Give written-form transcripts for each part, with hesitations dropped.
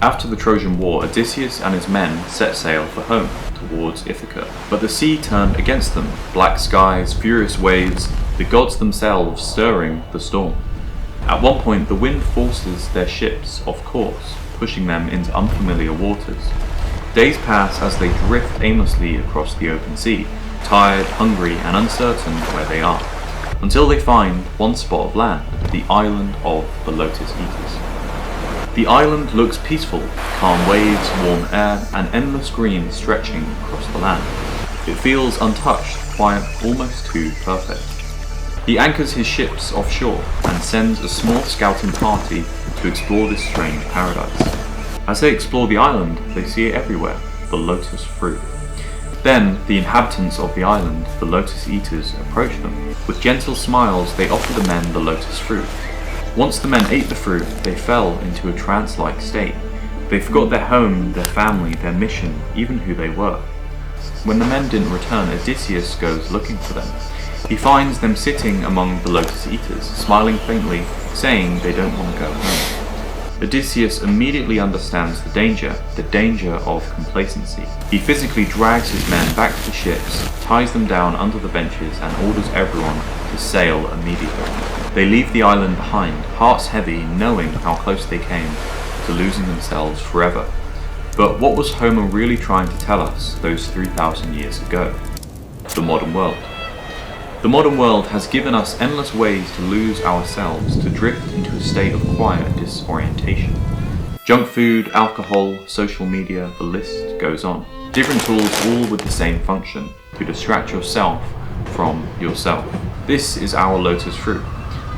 After the Trojan War, Odysseus and his men set sail for home, towards Ithaca. But the sea turned against them, black skies, furious waves, the gods themselves stirring the storm. At one point, the wind forces their ships off course, pushing them into unfamiliar waters. Days pass as they drift aimlessly across the open sea, tired, hungry, and uncertain where they are, until they find one spot of land, the island of the Lotus Eaters. The island looks peaceful, calm waves, warm air, and endless green stretching across the land. It feels untouched, quiet, almost too perfect. He anchors his ships offshore and sends a small scouting party to explore this strange paradise. As they explore the island, they see it everywhere, the lotus fruit. Then, the inhabitants of the island, the Lotus Eaters, approach them. With gentle smiles, they offer the men the lotus fruit. Once the men ate the fruit, they fell into a trance-like state. They forgot their home, their family, their mission, even who they were. When the men didn't return, Odysseus goes looking for them. He finds them sitting among the Lotus Eaters, smiling faintly, saying they don't want to go home. Odysseus immediately understands the danger of complacency. He physically drags his men back to the ships, ties them down under the benches, and orders everyone to sail immediately. They leave the island behind, hearts heavy, knowing how close they came to losing themselves forever. But what was Homer really trying to tell us those 3,000 years ago? The modern world. The modern world has given us endless ways to lose ourselves, to drift into a state of quiet disorientation. Junk food, alcohol, social media, the list goes on. Different tools, all with the same function, to distract yourself from yourself. This is our lotus fruit.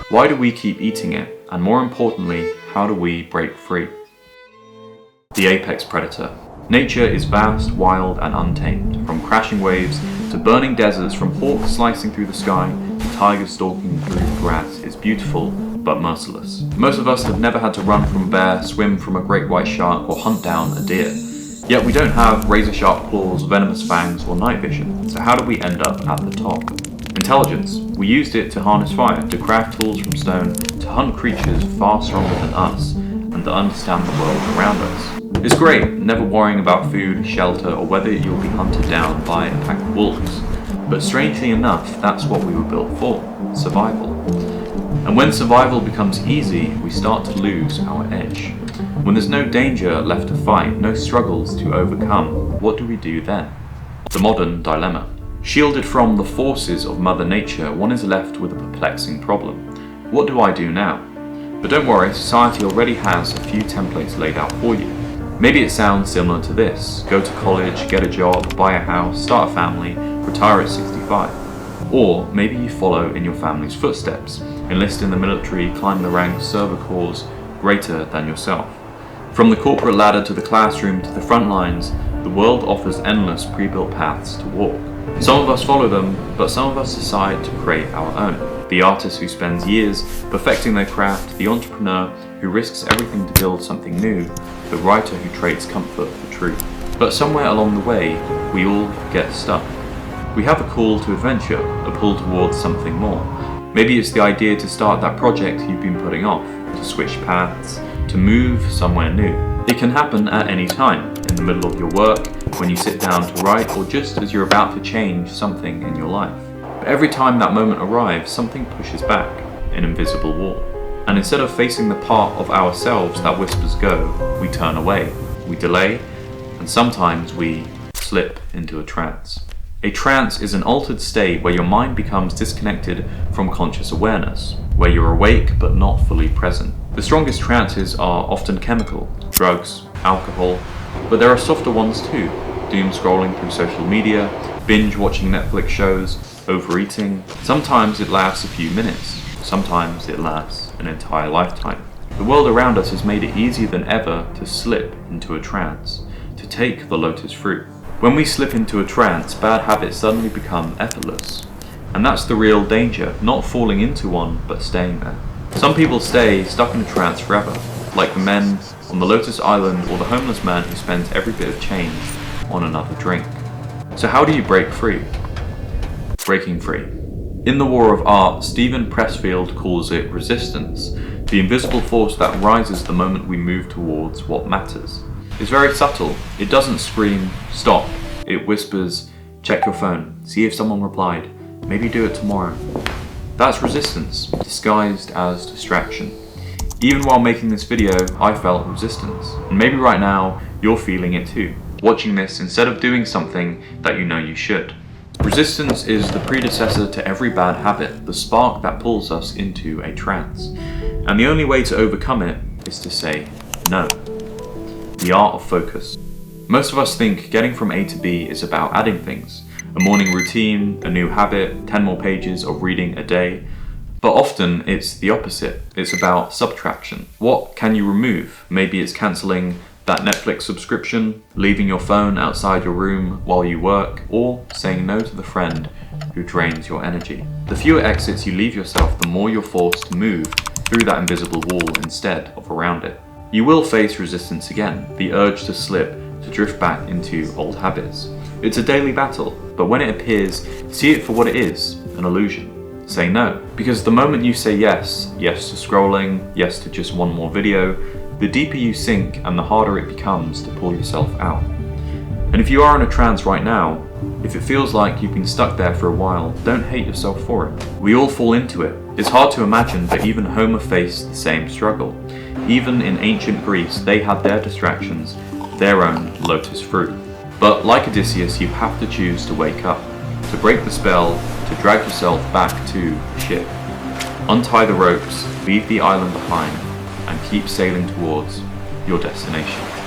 Why do we keep eating it? And more importantly, how do we break free? The apex predator. Nature is vast, wild, and untamed. From crashing waves to burning deserts, from hawks slicing through the sky to tigers stalking through the grass, is beautiful but merciless. Most of us have never had to run from a bear, swim from a great white shark, or hunt down a deer. Yet we don't have razor-sharp claws, venomous fangs, or night vision. So how do we end up at the top? Intelligence. We used it to harness fire, to craft tools from stone, to hunt creatures far stronger than us, and to understand the world around us. It's great, never worrying about food, shelter, or whether you'll be hunted down by a pack of wolves. But strangely enough, that's what we were built for, survival. And when survival becomes easy, we start to lose our edge. When there's no danger left to fight, no struggles to overcome, what do we do then? The modern dilemma. Shielded from the forces of Mother Nature, one is left with a perplexing problem. What do I do now? But don't worry, society already has a few templates laid out for you. Maybe it sounds similar to this. Go to college, get a job, buy a house, start a family, retire at 65. Or maybe you follow in your family's footsteps, enlist in the military, climb the ranks, serve a cause greater than yourself. From the corporate ladder to the classroom to the front lines, the world offers endless pre-built paths to walk. Some of us follow them, but some of us decide to create our own. The artist who spends years perfecting their craft, the entrepreneur who risks everything to build something new, the writer who trades comfort for truth. But somewhere along the way, we all get stuck. We have a call to adventure, a pull towards something more. Maybe it's the idea to start that project you've been putting off, to switch paths, to move somewhere new. It can happen at any time, in the middle of your work, when you sit down to write, or just as you're about to change something in your life. But every time that moment arrives, something pushes back, an invisible wall. And instead of facing the part of ourselves that whispers go, we turn away, we delay, and sometimes we slip into a trance. A trance is an altered state where your mind becomes disconnected from conscious awareness, where you're awake but not fully present. The strongest trances are often chemical, drugs, alcohol, but there are softer ones too. Doom scrolling through social media, binge watching Netflix shows, overeating. Sometimes it lasts a few minutes, sometimes it lasts an entire lifetime. The world around us has made it easier than ever to slip into a trance, to take the lotus fruit. When we slip into a trance, bad habits suddenly become effortless. And that's the real danger, not falling into one, but staying there. Some people stay stuck in a trance forever, like the men on the Lotus Island or the homeless man who spends every bit of change on another drink. So how do you break free? Breaking free. In The War of Art, Stephen Pressfield calls it resistance. the invisible force that rises the moment we move towards what matters. It's very subtle. It doesn't scream, stop. It whispers, check your phone, see if someone replied, maybe do it tomorrow. That's resistance, disguised as distraction. Even while making this video, I felt resistance. And maybe right now, you're feeling it too, watching this instead of doing something that you know you should. Resistance is the predecessor to every bad habit, the spark that pulls us into a trance. And the only way to overcome it is to say no. The art of focus. Most of us think getting from A to B is about adding things. A morning routine, a new habit, 10 more pages of reading a day. But often it's the opposite. It's about subtraction. What can you remove? Maybe it's cancelling that Netflix subscription, leaving your phone outside your room while you work, or saying no to the friend who drains your energy. The fewer exits you leave yourself, the more you're forced to move through that invisible wall instead of around it. You will face resistance again, the urge to slip, to drift back into old habits. It's a daily battle, but when it appears, see it for what it is, an illusion. Say no, because the moment you say yes to scrolling, yes to just one more video, the deeper you sink and the harder it becomes to pull yourself out. And if you are in a trance right now, if it feels like you've been stuck there for a while, don't hate yourself for it. We all fall into it. It's hard to imagine, but even Homer faced the same struggle. Even in ancient Greece, they had their distractions, their own lotus fruit. But like Odysseus, you have to choose to wake up, to break the spell, to drag yourself back to the ship. Untie the ropes, leave the island behind, and keep sailing towards your destination.